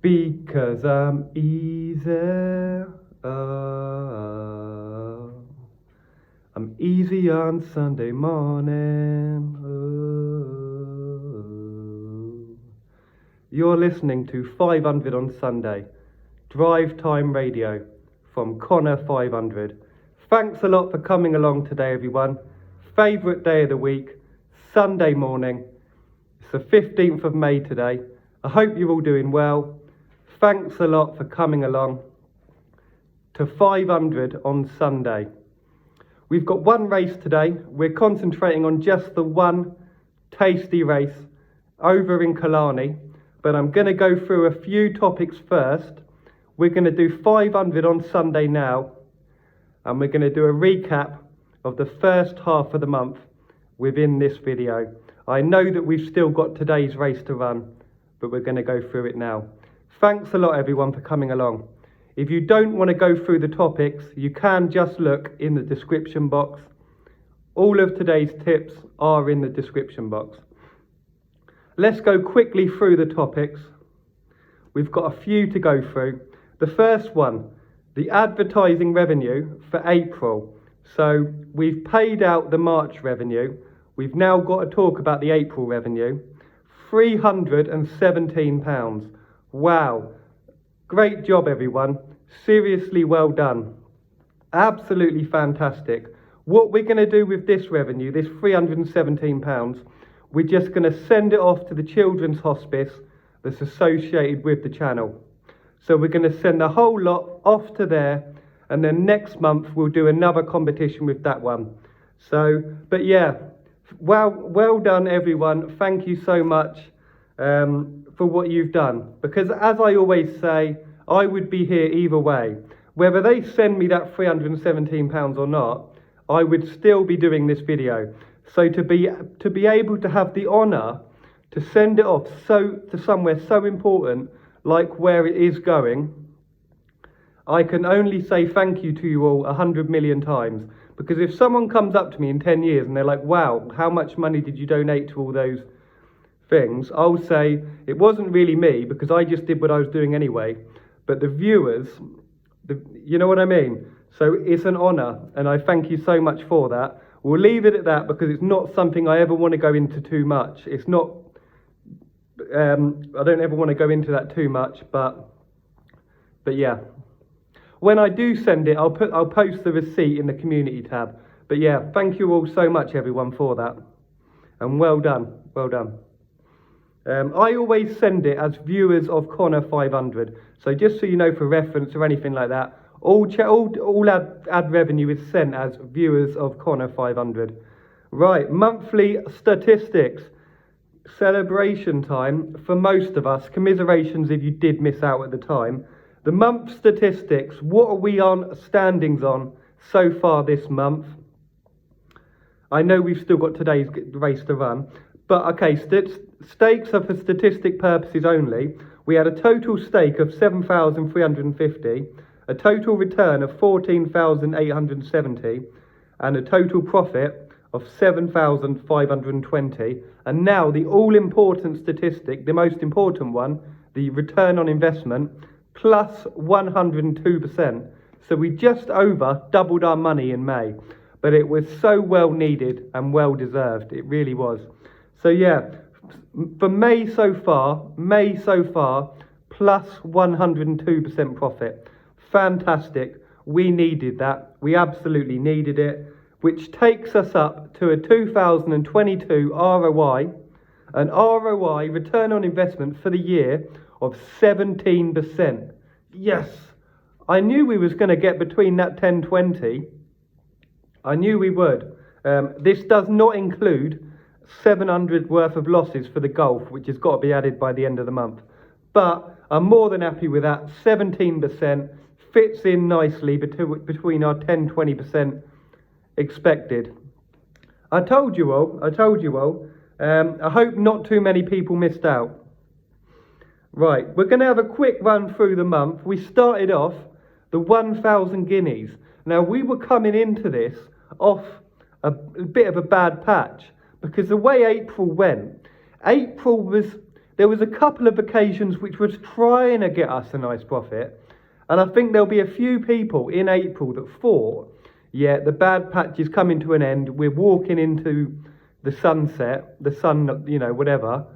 Because I'm easy. Oh, I'm easy on Sunday morning. Oh. You're listening to 500 on Sunday, Drive Time Radio from Connor 500. Thanks a lot for coming along today, everyone. Favourite day of the week, Sunday morning. It's the 15th of May today. I hope you're all doing well. Thanks a lot for coming along to 500 on Sunday. We've got one race today. We're concentrating on just the one tasty race over in Killarney, but I'm going to go through a few topics first. We're going to do 500 on Sunday now, and we're going to do a recap of the first half of the month within this video. I know that we've still got today's race to run, but we're going to go through it now. Thanks a lot, everyone, for coming along. If you don't want to go through the topics, you can just look in the description box. All of today's tips are in the description box. Let's go quickly through the topics. We've got a few to go through. The first one, the advertising revenue for April. So we've paid out the March revenue. We've now got to talk about the April revenue. £317. Wow. Great job, everyone. Seriously well done. Absolutely fantastic. What we're going to do with this revenue, this £317, we're just going to send it off to the children's hospice that's associated with the channel. So we're going to send the whole lot off to there, and then next month we'll do another competition with that one. So, but yeah, well done, everyone. Thank you so much for what you've done, because as I always say, I would be here either way. Whether they send me that £317 or not, I would still be doing this video. So to be able to have the honour to send it off to somewhere so important like where it is going, I can only say thank you to you all 100 million times. Because if someone comes up to me in 10 years and they're like, wow, how much money did you donate to all those things, I'll say it wasn't really me, because I just did what I was doing anyway, but the viewers, you know what I mean? So it's an honour, and I thank you so much for that. We'll leave it at that, because it's not something I ever want to go into too much. It's not, I don't ever want to go into that too much, but yeah. When I do send it, I'll post the receipt in the community tab. But yeah, thank you all so much, everyone, for that, and well done, well done. I always send it as viewers of Connor 500. So just so you know, for reference or anything like that, all ad revenue is sent as viewers of Connor 500. Right, monthly statistics. Celebration time for most of us. Commiserations if you did miss out at the time. The month statistics. What are we on standings on so far this month? I know we've still got today's race to run. But okay, stakes are for statistic purposes only. We had a total stake of 7,350, a total return of 14,870, and a total profit of 7,520. And now the all-important statistic, the most important one, the return on investment, plus 102%. So we just over doubled our money in May. But it was so well needed and well deserved. It really was. So yeah, for May so far, plus 102% profit. Fantastic. We needed that. We absolutely needed it, which takes us up to a 2022 ROI, an ROI, return on investment, for the year of 17%. Yes, I knew we was going to get between that 10-20. I knew we would. This does not include 700 worth of losses for the golf, which has got to be added by the end of the month. But I'm more than happy with that. 17% fits in nicely between our 10-20% expected. I told you all. I hope not too many people missed out. Right, we're going to have a quick run through the month. We started off the 1,000 guineas. Now, we were coming into this off a bit of a bad patch, because the way April went, April was there was a couple of occasions which was trying to get us a nice profit. And I think there'll be a few people in April that thought, yeah, the bad patch is coming to an end. We're walking into the sunset, the sun, you know, whatever.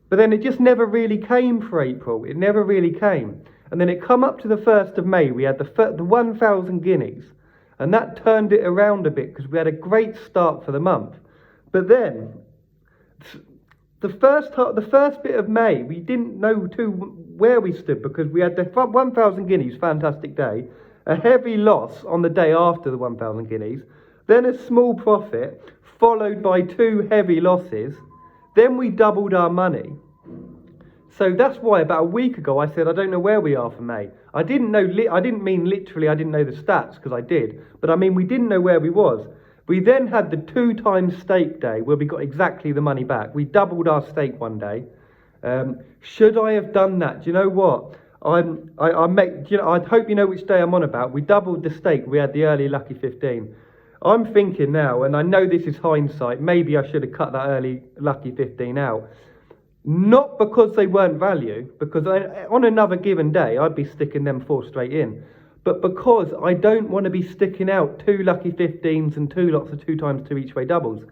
But then it just never really came for April. It never really came. And then it come up to the 1st of May. We had the 1,000 guineas. And that turned it around a bit because we had a great start for the month. But then, the first bit of May, we didn't know where we stood because we had the 1,000 guineas, fantastic day, a heavy loss on the day after the 1,000 guineas, then a small profit, followed by 2 heavy losses, then we doubled our money. So that's why about a week ago I said I don't know where we are for May. I didn't mean literally I didn't know the stats, because I did, but I mean we didn't know where we was. We then had the 2 times stake day where we got exactly the money back. We doubled our stake one day. Should I have done that? Do you know what? I hope you know which day I'm on about. We doubled the stake. We had the early Lucky 15. I'm thinking now, and I know this is hindsight, maybe I should have cut that early Lucky 15 out. Not because they weren't value, because on another given day I'd be sticking them 4 straight in. But because I don't want to be sticking out 2 Lucky 15s and 2 lots of 2 times 2 each way doubles.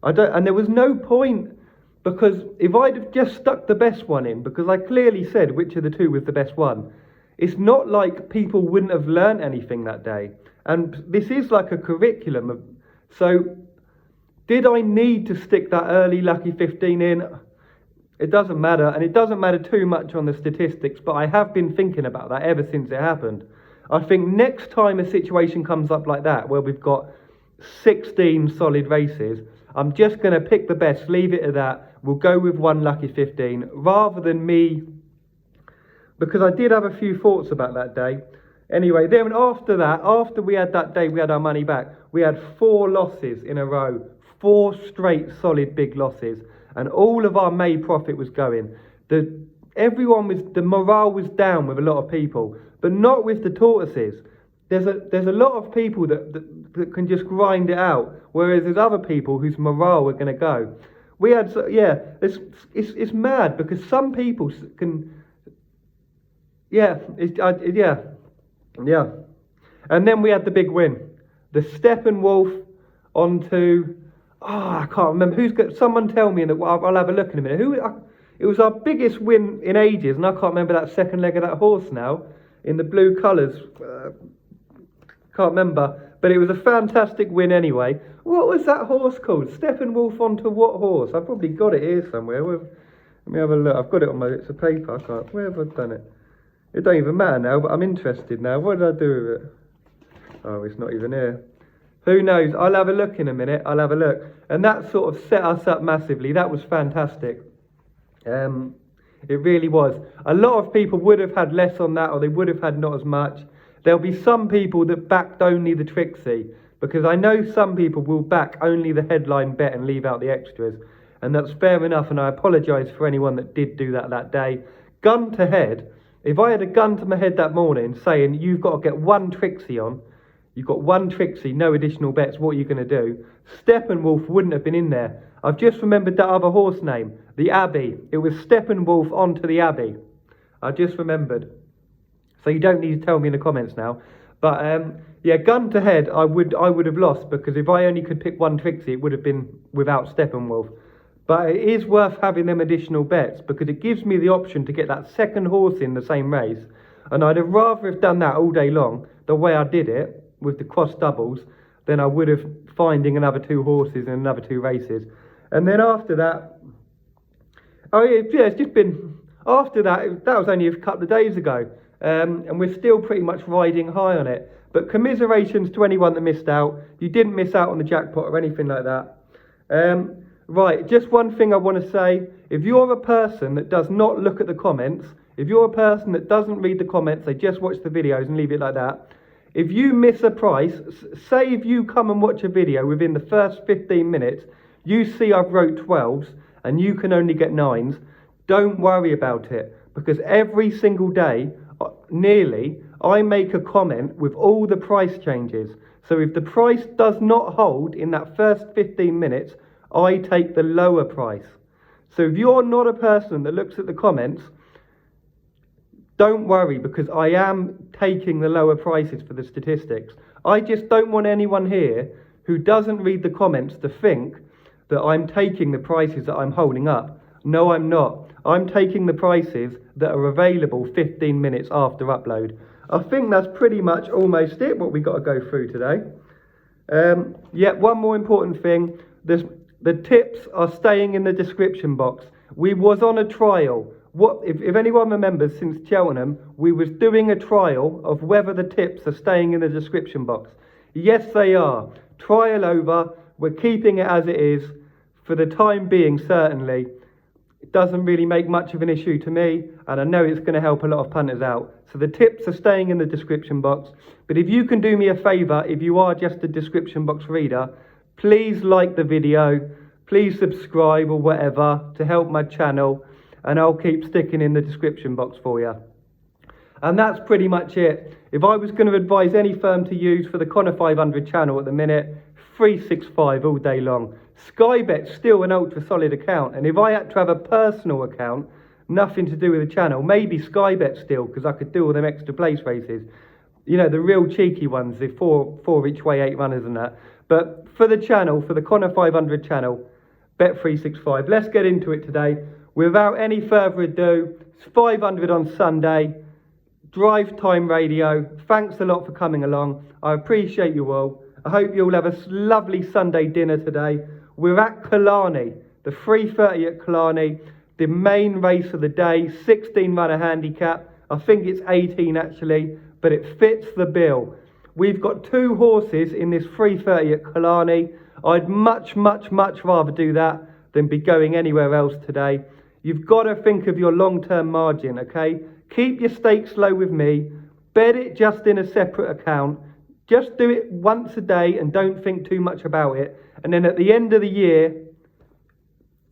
And there was no point, because if I'd have just stuck the best one in, because I clearly said which of the 2 was the best one, it's not like people wouldn't have learnt anything that day. And this is like a curriculum. So did I need to stick that early Lucky 15 in? It doesn't matter, and it doesn't matter too much on the statistics, but I have been thinking about that ever since it happened. I think next time a situation comes up like that, where we've got 16 solid races, I'm just going to pick the best, leave it at that. We'll go with 1 Lucky 15, rather than me, because I did have a few thoughts about that day. Anyway, then after that, after we had that day, we had our money back, we had 4 losses in a row, 4 straight solid big losses. And all of our May profit was going. The morale was down with a lot of people, but not with the tortoises. There's a lot of people that can just grind it out, whereas there's other people whose morale are going to go. We had, it's mad because some people can, And then we had the big win, the Steppenwolf onto. I can't remember who's got. Someone tell me that. I'll have a look in a minute. It was our biggest win in ages, and I can't remember that second leg of that horse now in the blue colours. Can't remember, but it was a fantastic win anyway. What was that horse called? Steppenwolf onto what horse? I've probably got it here somewhere. Let me have a look. I've got it on my bits of paper. I can't. Where have I done it? It don't even matter now. But I'm interested now. What did I do with it? Oh, it's not even here. Who knows? I'll have a look in a minute. I'll have a look. And that sort of set us up massively. That was fantastic. It really was. A lot of people would have had less on that, or they would have had not as much. There'll be some people that backed only the Trixie, because I know some people will back only the headline bet and leave out the extras. And that's fair enough, and I apologise for anyone that did do that day. Gun to head. If I had a gun to my head that morning saying, you've got to get 1 Trixie on, you've got 1 Trixie, no additional bets, what are you going to do? Steppenwolf wouldn't have been in there. I've just remembered that other horse name, the Abbey. It was Steppenwolf onto the Abbey. I just remembered. So you don't need to tell me in the comments now. But gun to head, I would have lost, because if I only could pick 1 Trixie, it would have been without Steppenwolf. But it is worth having them additional bets, because it gives me the option to get that second horse in the same race. And I'd have rather have done that all day long, the way I did it, with the cross doubles, than I would have finding another 2 horses in another 2 races. And then after that, it's just been, after that was only a couple of days ago, and we're still pretty much riding high on it. But commiserations to anyone that missed out. You didn't miss out on the jackpot or anything like that. Right, just one thing I want to say. If you're a person that does not look at the comments, if you're a person that doesn't read the comments, they just watch the videos and leave it like that, if you miss a price, say if you come and watch a video within the first 15 minutes, you see I've wrote 12s and you can only get 9s, don't worry about it, because every single day, nearly, I make a comment with all the price changes. So if the price does not hold in that first 15 minutes, I take the lower price. So if you're not a person that looks at the comments, don't worry, because I am taking the lower prices for the statistics. I just don't want anyone here who doesn't read the comments to think that I'm taking the prices that I'm holding up. No, I'm not. I'm taking the prices that are available 15 minutes after upload. I think that's pretty much almost it, what we got to go through today. Yeah, one more important thing. The tips are staying in the description box. We was on a trial. If anyone remembers, since Cheltenham, we was doing a trial of whether the tips are staying in the description box. Yes, they are. Trial over. We're keeping it as it is. For the time being, certainly. It doesn't really make much of an issue to me, and I know it's going to help a lot of punters out. So the tips are staying in the description box. But if you can do me a favour, if you are just a description box reader, please like the video, please subscribe or whatever to help my channel, and I'll keep sticking in the description box for you. And that's pretty much it. If I was going to advise any firm to use for the Connor 500 channel at the minute, 365 all day long. Skybet's still an ultra solid account, and if I had to have a personal account, nothing to do with the channel, maybe Skybet still, because I could do all them extra place races. You know, the real cheeky ones, the four each way 8 runners and that. But for the channel, for the Connor 500 channel, Bet 365. Let's get into it today. Without any further ado, it's 500 on Sunday. Drive Time Radio. Thanks a lot for coming along. I appreciate you all. I hope you all have a lovely Sunday dinner today. We're at Killarney, the 3:30 at Killarney, the main race of the day, 16 runner handicap. I think it's 18 actually, but it fits the bill. We've got 2 horses in this 3:30 at Killarney. I'd much rather do that than be going anywhere else today. You've got to think of your long-term margin, okay? Keep your stakes low with me. Bet it just in a separate account. Just do it once a day and don't think too much about it. And then at the end of the year,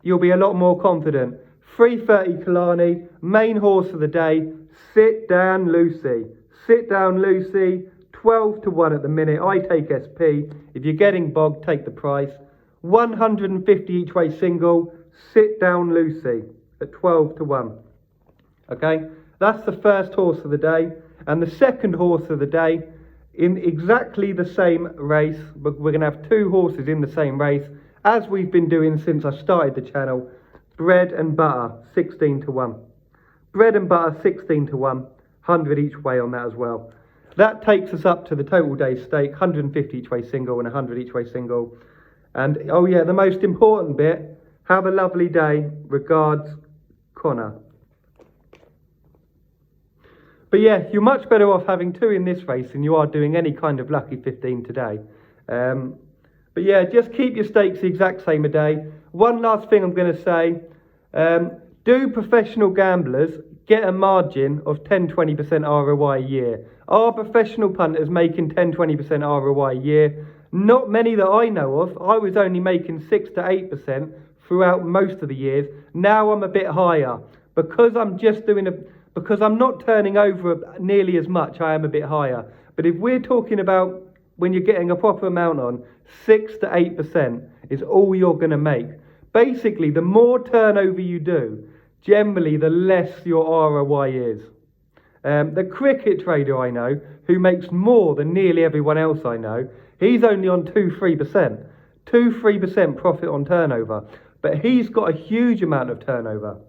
you'll be a lot more confident. 3:30 Killarney, main horse of the day, Sit Down Lucy. Sit Down Lucy, 12 to 1 at the minute. I take SP. If you're getting bogged, take the price. 150 each way single, Sit Down Lucy at 12 to 1. Okay, that's the first horse of the day. And the second horse of the day, in exactly the same race, but we're going to have 2 horses in the same race, as we've been doing since I started the channel. Bread and Butter, 16 to 1. Bread and Butter, 16 to 1. 100 each way on that as well. That takes us up to the total day stake, 150 each way single and 100 each way single. And, oh yeah, the most important bit, have a lovely day. Regards, Connor. But yeah, you're much better off having 2 in this race than you are doing any kind of Lucky 15 today. But yeah, just keep your stakes the exact same a day. One last thing I'm going to say. Do professional gamblers get a margin of 10-20% ROI a year? Are professional punters making 10-20% ROI a year? Not many that I know of. I was only making 6 to 8% throughout most of the years. Now I'm a bit higher. Because I'm not turning over nearly as much, I am a bit higher. But if we're talking about when you're getting a proper amount on, 6 to 8% is all you're going to make. Basically, the more turnover you do, generally the less your ROI is. The cricket trader I know, who makes more than nearly everyone else I know, he's only on 2-3%. 2-3% profit on turnover. But he's got a huge amount of turnover.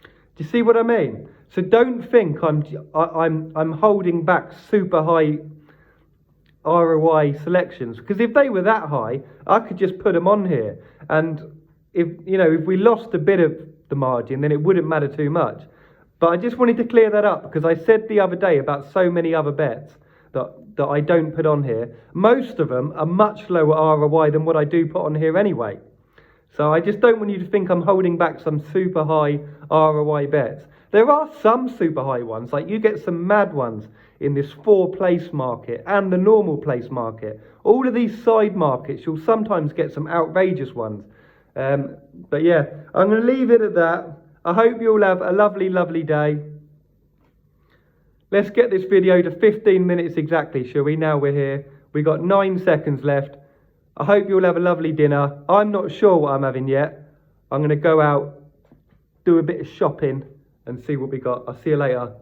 Do you see what I mean? So don't think I'm holding back super high ROI selections, because if they were that high, I could just put them on here. And if we lost a bit of the margin, then it wouldn't matter too much. But I just wanted to clear that up, because I said the other day about so many other bets that I don't put on here. Most of them are much lower ROI than what I do put on here anyway. So I just don't want you to think I'm holding back some super high ROI bets. There are some super high ones, like you get some mad ones in this 4-place market and the normal place market. All of these side markets, you'll sometimes get some outrageous ones. But yeah, I'm going to leave it at that. I hope you all have a lovely, lovely day. Let's get this video to 15 minutes exactly, shall we? Now we're here. We got 9 seconds left. I hope you all have a lovely dinner. I'm not sure what I'm having yet. I'm going to go out do a bit of shopping and see what we got. I'll see you later.